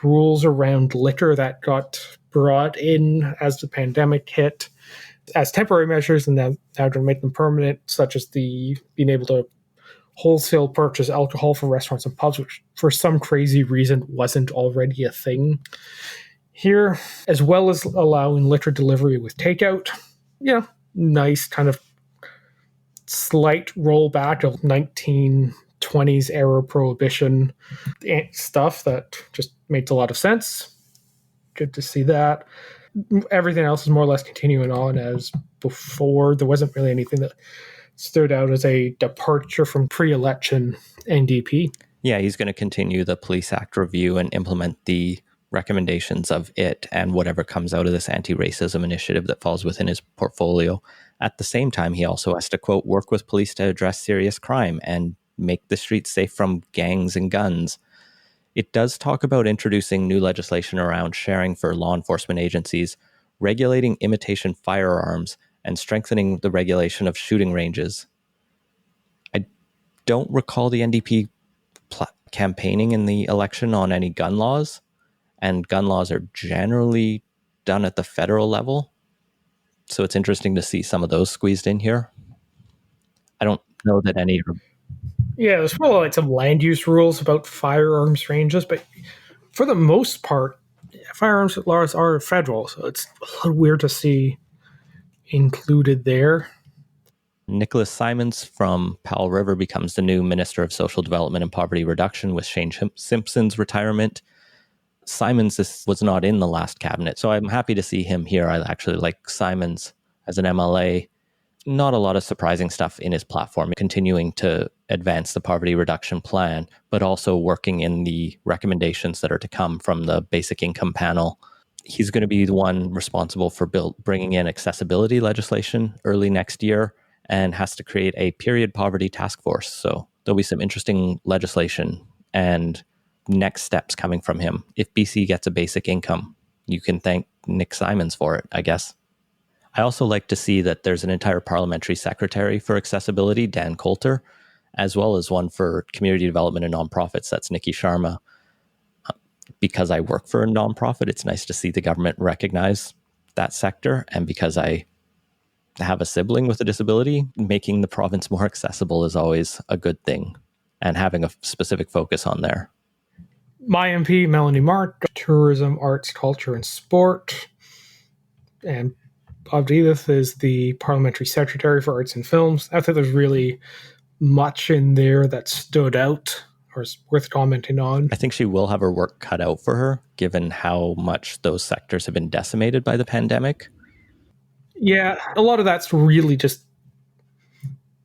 rules around liquor that got brought in as the pandemic hit as temporary measures, and now to make them permanent, such as the being able to wholesale purchase alcohol for restaurants and pubs, which for some crazy reason wasn't already a thing here, as well as allowing liquor delivery with takeout. Yeah, nice kind of slight rollback of 1920s era prohibition stuff that just makes a lot of sense. Good to see that. Everything else is more or less continuing on as before. There wasn't really anything that stood out as a departure from pre-election NDP. Yeah, he's going to continue the Police Act review and implement the recommendations of it and whatever comes out of this anti-racism initiative that falls within his portfolio. At the same time, he also has to, quote, work with police to address serious crime and make the streets safe from gangs and guns. It does talk about introducing new legislation around sharing for law enforcement agencies, regulating imitation firearms, and strengthening the regulation of shooting ranges. I don't recall the NDP campaigning in the election on any gun laws, and gun laws are generally done at the federal level. So it's interesting to see some of those squeezed in here. I don't know that any... Yeah, there's probably like some land use rules about firearms ranges, but for the most part, firearms laws are federal, so it's a little weird to see included there. Nicholas Simons from Powell River becomes the new Minister of Social Development and Poverty Reduction with Shane Simpson's retirement. Simons was not in the last cabinet, so I'm happy to see him here. I actually like Simons as an MLA. Not a lot of surprising stuff in his platform, continuing to advance the poverty reduction plan, but also working in the recommendations that are to come from the basic income panel. He's going to be the one responsible for bringing in accessibility legislation early next year and has to create a period poverty task force. So there'll be some interesting legislation. And next steps coming from him. If BC gets a basic income, you can thank Nick Simons for it, I guess. I also like to see that there's an entire parliamentary secretary for accessibility, Dan Coulter, as well as one for community development and nonprofits. That's Nikki Sharma. Because I work for a nonprofit, it's nice to see the government recognize that sector. And because I have a sibling with a disability, making the province more accessible is always a good thing, and having a specific focus on there. My MP, Melanie Mark, tourism, arts, culture, and sport. And Bob Edith is the parliamentary secretary for arts and films. I think there's really much in there that stood out or is worth commenting on. I think she will have her work cut out for her, given how much those sectors have been decimated by the pandemic. Yeah, a lot of that's really just,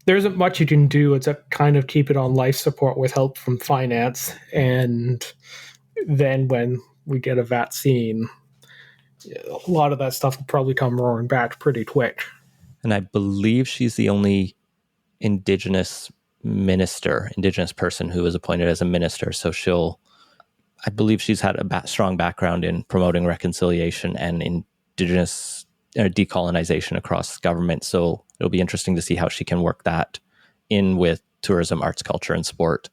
there isn't much you can do except kind of keep it on life support with help from finance. And then when we get a vaccine, a lot of that stuff will probably come roaring back pretty quick. And I believe she's the only Indigenous person who was appointed as a minister. So I believe she's had a strong background in promoting reconciliation and Indigenous decolonization across government. So it'll be interesting to see how she can work that in with tourism, arts, culture, and sport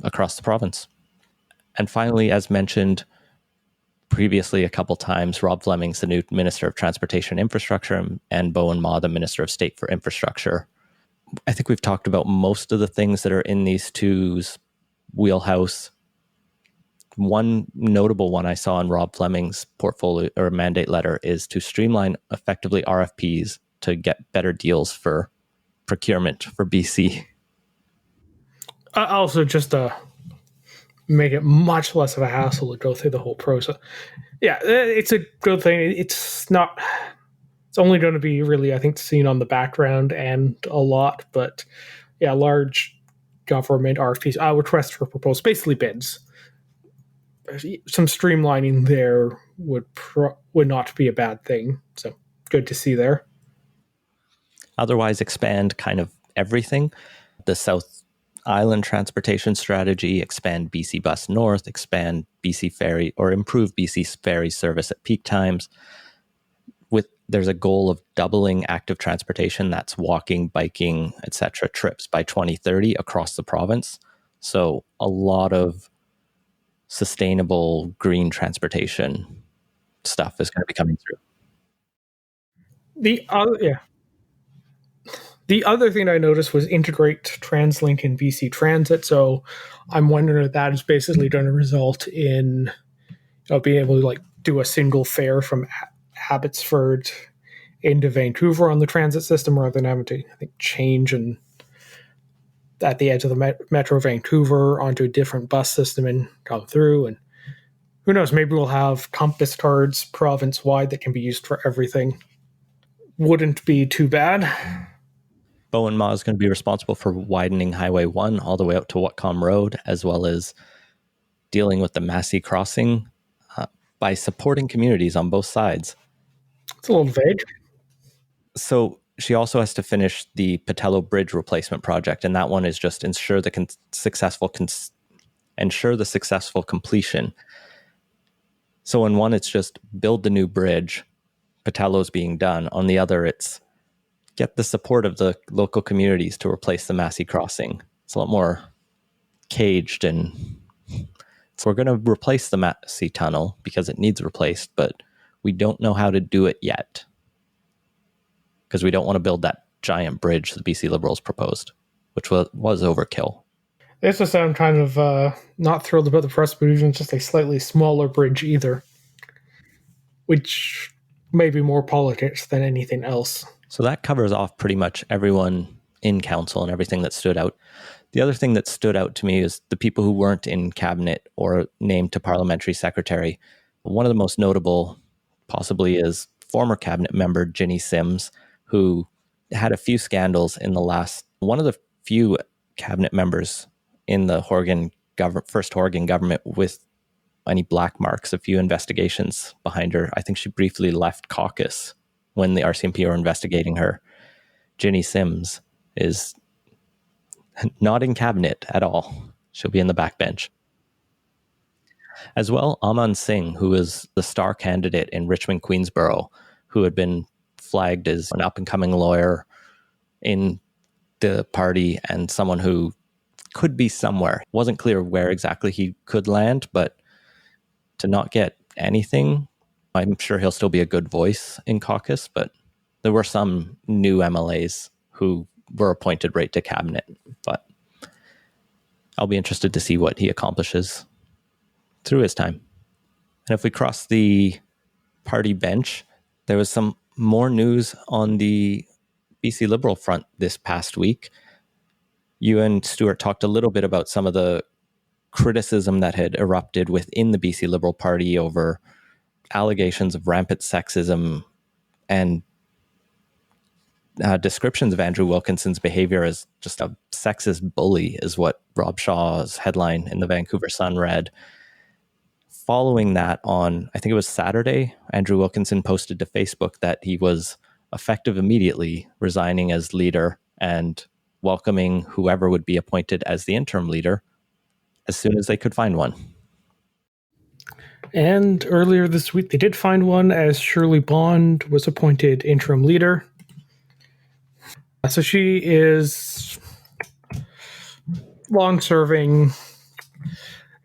across the province. And finally, as mentioned previously a couple times, Rob Fleming's the new Minister of Transportation and Infrastructure, and Bowen Ma, the Minister of State for Infrastructure. I think we've talked about most of the things that are in these two's wheelhouse. One notable one I saw in Rob Fleming's portfolio or mandate letter is to streamline effectively RFPs to get better deals for procurement for BC. Also, just make it much less of a hassle to go through the whole process. Yeah, it's a good thing. It's only going to be really, I think, seen on the background and a lot, but yeah, large government RFPs, requests for proposals, basically bids. Some streamlining there would not be a bad thing. So good to see there. Otherwise, expand kind of everything. The South Island transportation strategy, expand BC Bus North, expand BC Ferry, or improve BC Ferry service at peak times. There's a goal of doubling active transportation, that's walking, biking, etc. trips by 2030 across the province. So a lot of sustainable green transportation stuff is going to be coming through. The other thing I noticed was integrate TransLink and BC Transit. So I'm wondering if that is basically going to result in being able to do a single fare from Abbotsford into Vancouver on the transit system, rather than having to change and at the edge of the Metro Vancouver onto a different bus system and come through. And who knows, maybe we'll have compass cards province-wide that can be used for everything. Wouldn't be too bad. Bowen Ma is going to be responsible for widening Highway 1 all the way out to Whatcom Road, as well as dealing with the Massey Crossing by supporting communities on both sides. It's a little vague. So she also has to finish the Patello Bridge replacement project, and that one is just ensure the successful completion. So in one, it's just build the new bridge, Patello's being done. On the other, it's get the support of the local communities to replace the Massey Crossing. It's a lot more caged, and so we're going to replace the Massey Tunnel because it needs replaced, but we don't know how to do it yet, because we don't want to build that giant bridge the BC Liberals proposed, which was overkill. This is I'm kind of not thrilled about the press, but even just a slightly smaller bridge either, which may be more politics than anything else. So that covers off pretty much everyone in council and everything that stood out. The other thing that stood out to me is the people who weren't in cabinet or named to parliamentary secretary. One of the most notable possibly is former cabinet member Ginny Sims, who had a few scandals in the last, one of the few cabinet members in the first Horgan government with any black marks, a few investigations behind her. I think she briefly left caucus when the RCMP were investigating her. Ginny Sims is not in cabinet at all. She'll be in the backbench. As well, Aman Singh, who is the star candidate in Richmond, Queensborough, who had been flagged as an up-and-coming lawyer in the party and someone who could be somewhere. Wasn't clear where exactly he could land, but to not get anything, I'm sure he'll still be a good voice in caucus, but there were some new MLAs who were appointed right to cabinet, but I'll be interested to see what he accomplishes through his time. And if we cross the party bench, there was some more news on the BC Liberal front this past week. You and Stuart talked a little bit about some of the criticism that had erupted within the BC Liberal Party over allegations of rampant sexism and descriptions of Andrew Wilkinson's behavior as just a sexist bully, is what Rob Shaw's headline in the Vancouver Sun read. Following that, on, I think it was Saturday, Andrew Wilkinson posted to Facebook that he was effective immediately resigning as leader and welcoming whoever would be appointed as the interim leader as soon as they could find one. And earlier this week, they did find one, as Shirley Bond was appointed interim leader. So she is long-serving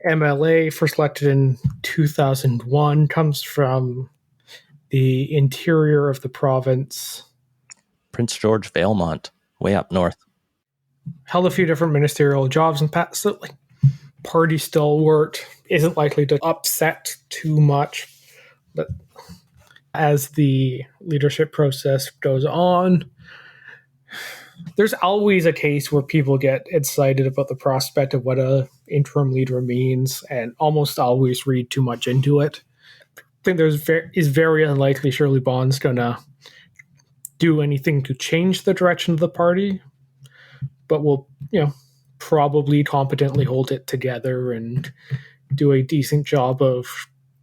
MLA, first elected in 2001, comes from the interior of the province. Prince George Valemont, way up north. Held a few different ministerial jobs in past, so like party stalwart, isn't likely to upset too much. But as the leadership process goes on, there's always a case where people get excited about the prospect of what a interim leader means and almost always read too much into it. I think is very unlikely Shirley Bond's going to do anything to change the direction of the party, but will, probably competently hold it together and do a decent job of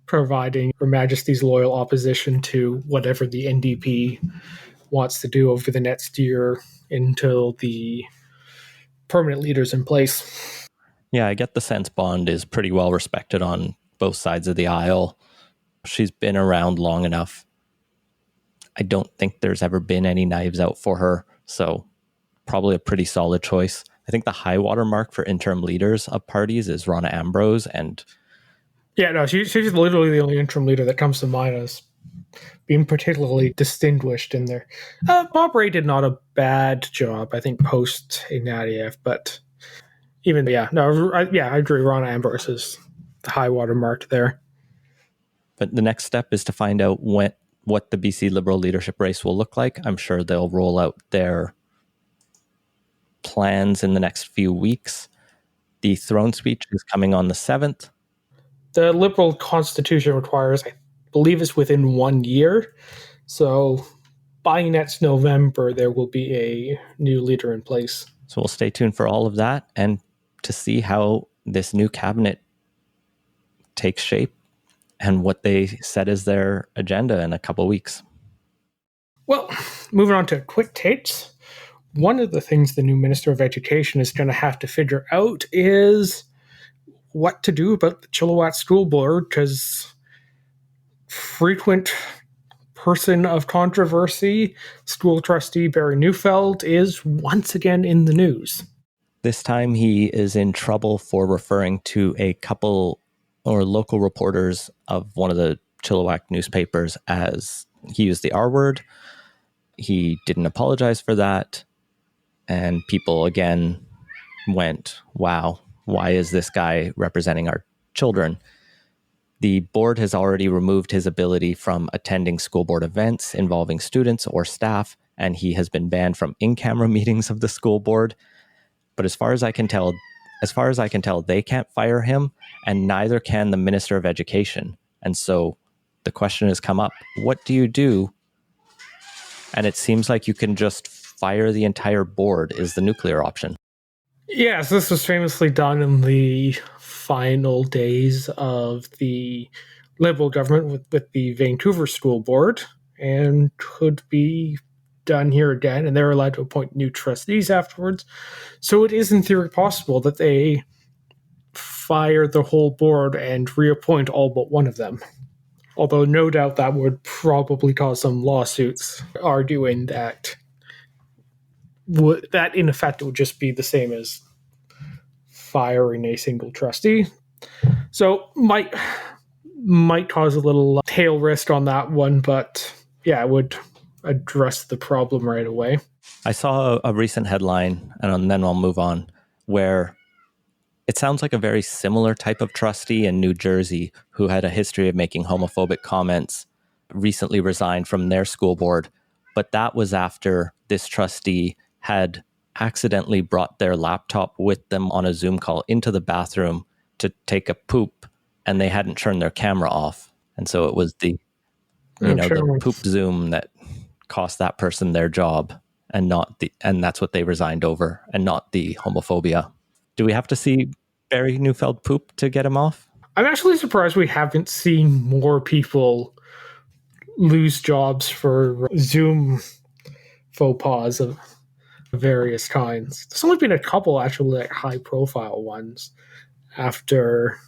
providing Her Majesty's loyal opposition to whatever the NDP wants to do over the next year until the permanent leader's in place. Yeah, I get the sense Bond is pretty well respected on both sides of the aisle. She's been around long enough. I don't think there's ever been any knives out for her, so probably a pretty solid choice. I think the high water mark for interim leaders of parties is Ronna Ambrose, and she's literally the only interim leader that comes to mind as being particularly distinguished in there. Bob Ray did not a bad job, I think, post Ignatieff, but even, I agree. Ronna Ambrose is the high water mark there. But the next step is to find out what the BC Liberal leadership race will look like. I'm sure they'll roll out their plans in the next few weeks. The throne speech is coming on the 7th. The Liberal Constitution requires, I believe it's within 1 year. So by next November, there will be a new leader in place. So we'll stay tuned for all of that and to see how this new cabinet takes shape and what they set as their agenda in a couple of weeks. Well, moving on to quick takes. One of the things the new Minister of Education is going to have to figure out is what to do about the Chilliwack School Board, because frequent person of controversy, school trustee Barry Neufeld, is once again in the news. This time he is in trouble for referring to a couple or local reporters of one of the Chilliwack newspapers as he used the R word. He didn't apologize for that. And people again went, wow, why is this guy representing our children? The board has already removed his ability from attending school board events involving students or staff, and he has been banned from in-camera meetings of the school board. But as far as I can tell, they can't fire him, and neither can the Minister of Education. And so the question has come up, what do you do? And it seems like you can just fire the entire board is the nuclear option. Yes, this was famously done in the final days of the Liberal government with the Vancouver School Board, and could be done here again, and they're allowed to appoint new trustees afterwards. So it is in theory possible that they fire the whole board and reappoint all but one of them. Although no doubt that would probably cause some lawsuits arguing that that in effect would just be the same as firing a single trustee. So might cause a little tail risk on that one, but yeah, it would address the problem right away. I saw a recent headline, and then I'll move on, where it sounds like a very similar type of trustee in New Jersey who had a history of making homophobic comments recently resigned from their school board. But that was after this trustee had accidentally brought their laptop with them on a Zoom call into the bathroom to take a poop, and they hadn't turned their camera off. And so it was the poop Zoom that cost that person their job, and that's what they resigned over, and not the homophobia. Do we have to see Barry Neufeld poop to get him off? I'm actually surprised we haven't seen more people lose jobs for Zoom faux pas of various kinds. There's only been a couple actually high-profile ones after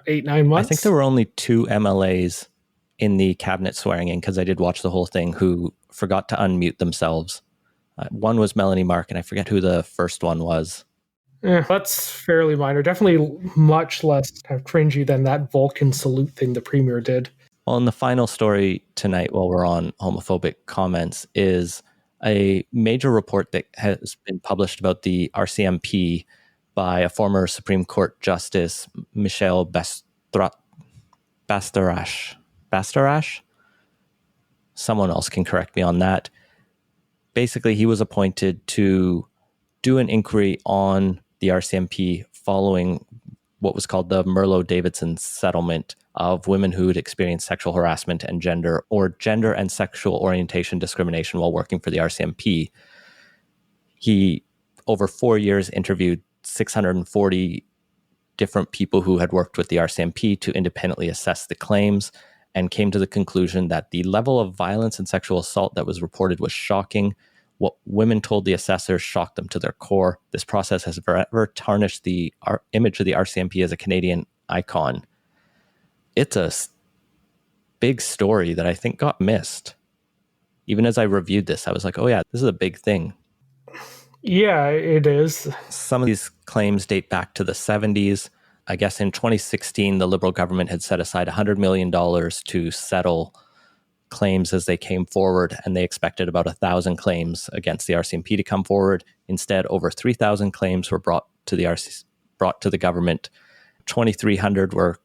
8-9 months. I think there were only 2 MLAs in the cabinet swearing in, because I did watch the whole thing, who forgot to unmute themselves. One was Melanie Mark, and I forget who the first one was. That's fairly minor. Definitely much less cringy than that Vulcan salute thing the premier did. Well, and the final story tonight, while we're on homophobic comments, is a major report that has been published about the RCMP by a former Supreme Court Justice, Michel Bastarache. Someone else can correct me on that. Basically, he was appointed to do an inquiry on the RCMP following what was called the Merlo-Davidson settlement of women who had experienced sexual harassment and gender and sexual orientation discrimination while working for the RCMP. He, over 4 years, interviewed 640 different people who had worked with the RCMP to independently assess the claims, and came to the conclusion that the level of violence and sexual assault that was reported was shocking. What women told the assessors shocked them to their core. This process has forever tarnished the image of the RCMP as a Canadian icon. It's a big story that I think got missed. Even as I reviewed this, I was like, oh yeah, this is a big thing. Yeah, it is. Some of these claims date back to the 70s. I guess in 2016, the Liberal government had set aside $100 million to settle claims as they came forward, and they expected about 1,000 claims against the RCMP to come forward. Instead, over 3,000 claims were brought to the government. 2,300 were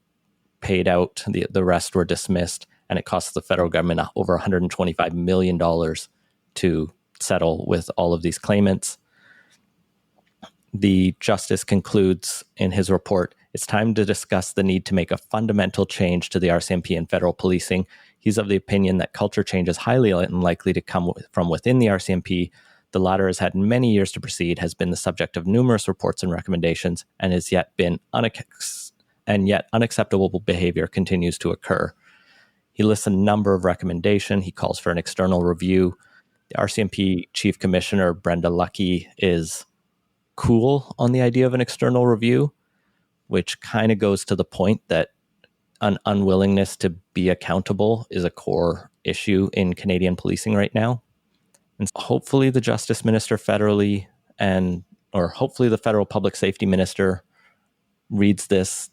paid out. The rest were dismissed, and it cost the federal government over $125 million to settle with all of these claimants. The justice concludes in his report, it's time to discuss the need to make a fundamental change to the RCMP and federal policing. He's of the opinion that culture change is highly unlikely to come from within the RCMP. The latter has had many years to proceed, has been the subject of numerous reports and recommendations, and has yet been unacceptable behavior continues to occur. He lists a number of recommendations. He calls for an external review. The RCMP Chief Commissioner, Brenda Lucki, is cool on the idea of an external review, which kind of goes to the point that an unwillingness to be accountable is a core issue in Canadian policing right now. And hopefully the Justice Minister federally or hopefully the Federal Public Safety Minister reads this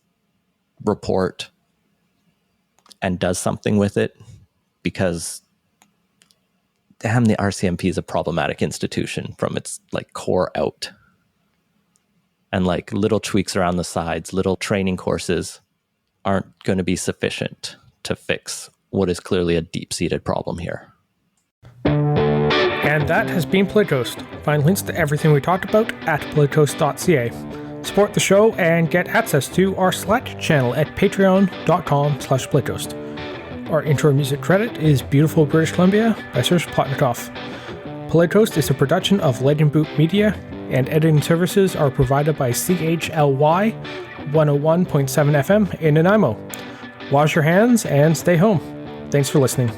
report and does something with it, because damn, the RCMP is a problematic institution from its core out. And little tweaks around the sides, little training courses aren't going to be sufficient to fix what is clearly a deep-seated problem here. And that has been Playtoast. Find links to everything we talked about at playtoast.ca. Support the show and get access to our Slack channel at patreon.com/playtoast. Our intro music credit is Beautiful British Columbia by Serge Plotnikoff. Playtoast is a production of Legend Boot Media, and editing services are provided by CHLY 101.7 FM in Nanaimo. Wash your hands and stay home. Thanks for listening.